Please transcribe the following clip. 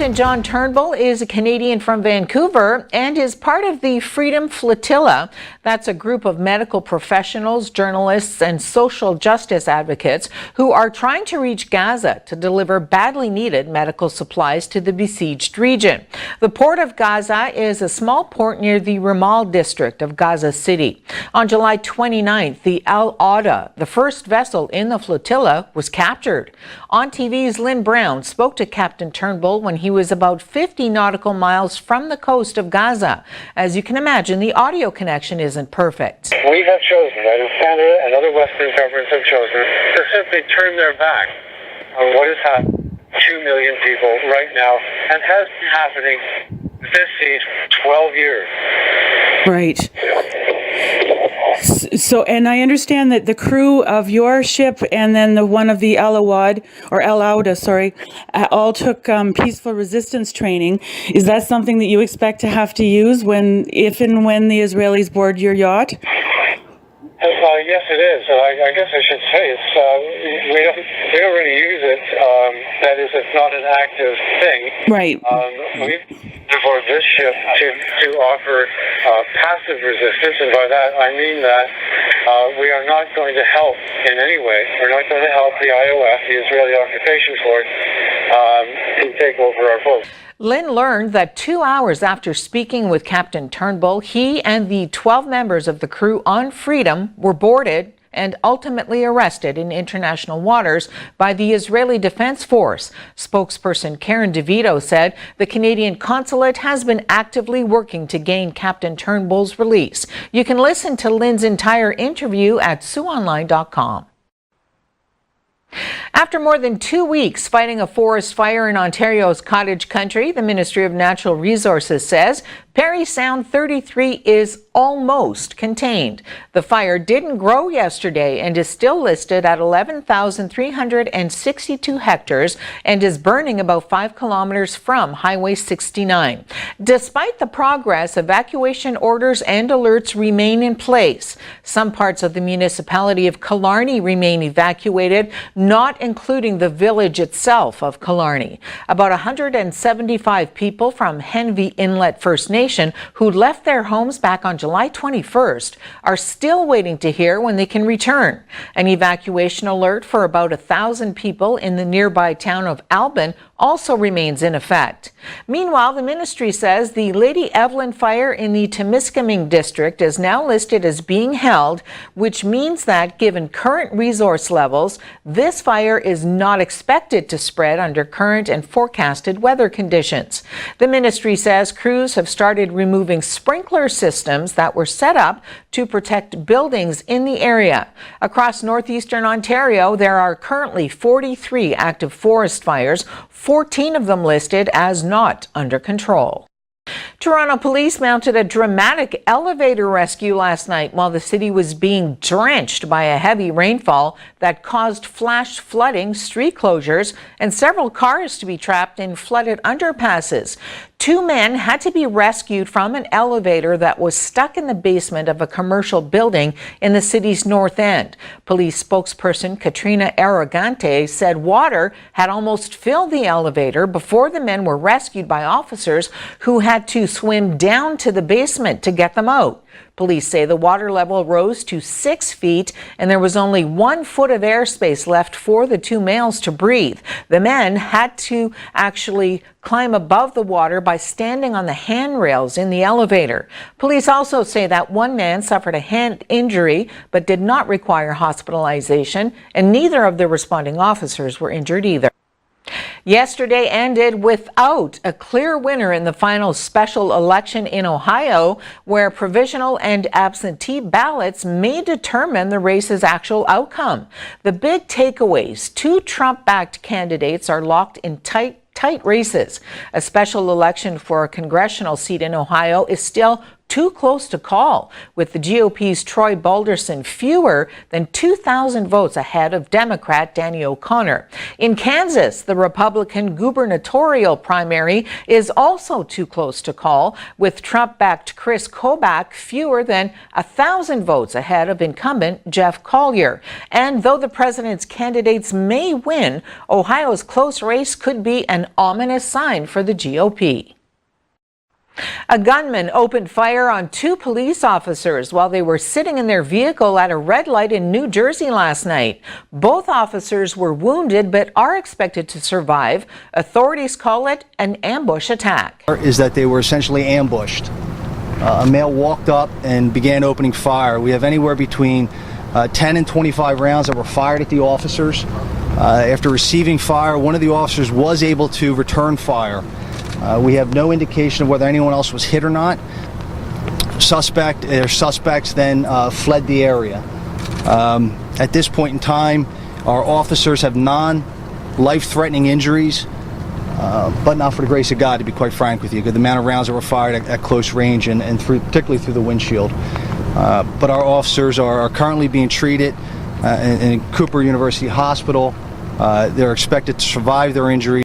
Captain John Turnbull is a Canadian from Vancouver and is part of the Freedom Flotilla. That's a group of medical professionals, journalists, and social justice advocates who are trying to reach Gaza to deliver badly needed medical supplies to the besieged region. The port of Gaza is a small port near the Ramal district of Gaza City. On July 29th, the Al Auda, the first vessel in the flotilla, was captured. On TV's Lynn Brown spoke to Captain Turnbull when he was about 50 nautical miles from the coast of Gaza. As you can imagine, the audio connection isn't perfect. We have chosen, right, Canada and other Western governments have chosen to simply turn their back on what has happened to 2 million people right now and has been happening this siege for 12 years. Right. So, and I understand that the crew of your ship and then the one of the Al Auda, all took peaceful resistance training. Is that something that you expect to have to use if and when the Israelis board your yacht? Yes, it is. I guess I should say we don't really use it. That is, it's not an active thing. Right. We've for this ship to offer passive resistance, and by that I mean that we are not going to help in any way. We're not going to help the IOF, the Israeli Occupation Force, to take over our boat. Lynn learned that 2 hours after speaking with Captain Turnbull, he and the 12 members of the crew on Freedom were boarded and ultimately arrested in international waters by the Israeli Defense Force. Spokesperson Karen DeVito said the Canadian consulate has been actively working to gain Captain Turnbull's release. You can listen to Lynn's entire interview at SiouxOnline.com. After more than 2 weeks fighting a forest fire in Ontario's cottage country, the Ministry of Natural Resources says Parry Sound 33 is almost contained. The fire didn't grow yesterday and is still listed at 11,362 hectares and is burning about 5 kilometers from Highway 69. Despite the progress, evacuation orders and alerts remain in place. Some parts of the municipality of Killarney remain evacuated, not including the village itself of Killarney. About 175 people from Henvey Inlet First Nation who left their homes back on July 21st are still waiting to hear when they can return. An evacuation alert for about 1,000 people in the nearby town of Albin also remains in effect. Meanwhile, the ministry says the Lady Evelyn fire in the Temiskaming district is now listed as being held, which means that given current resource levels, this fire is not expected to spread under current and forecasted weather conditions. The ministry says crews have started removing sprinkler systems that were set up to protect buildings in the area. Across northeastern Ontario, there are currently 43 active forest fires, 14 of them listed as not under control. Toronto police mounted a dramatic elevator rescue last night while the city was being drenched by a heavy rainfall that caused flash flooding, street closures, and several cars to be trapped in flooded underpasses. 2 men had to be rescued from an elevator that was stuck in the basement of a commercial building in the city's north end. Police spokesperson Katrina Arrogante said water had almost filled the elevator before the men were rescued by officers who had to swim down to the basement to get them out. Police say the water level rose to 6 feet and there was only 1 foot of airspace left for the 2 males to breathe. The men had to actually climb above the water by standing on the handrails in the elevator. Police also say that 1 man suffered a hand injury but did not require hospitalization, and neither of the responding officers were injured either. Yesterday ended without a clear winner in the final special election in Ohio, where provisional and absentee ballots may determine the race's actual outcome. The big takeaways: 2 Trump-backed candidates are locked in tight races. A special election for a congressional seat in Ohio is still too close to call, with the GOP's Troy Balderson fewer than 2,000 votes ahead of Democrat Danny O'Connor. In Kansas, the Republican gubernatorial primary is also too close to call, with Trump-backed Chris Kobach fewer than 1,000 votes ahead of incumbent Jeff Collier. And though the president's candidates may win, Ohio's close race could be an ominous sign for the GOP. A gunman opened fire on 2 police officers while they were sitting in their vehicle at a red light in New Jersey last night. Both officers were wounded but are expected to survive. Authorities call it an ambush attack. Is that they were essentially ambushed. A male walked up and began opening fire. We have anywhere between 10 and 25 rounds that were fired at the officers. After receiving fire, one of the officers was able to return fire. We have no indication of whether anyone else was hit or not. Suspects then fled the area. At this point in time, our officers have non-life-threatening injuries, but not for the grace of God, to be quite frank with you, because the amount of rounds that were fired at close range and particularly through the windshield. But our officers are currently being treated in Cooper University Hospital. They're expected to survive their injuries.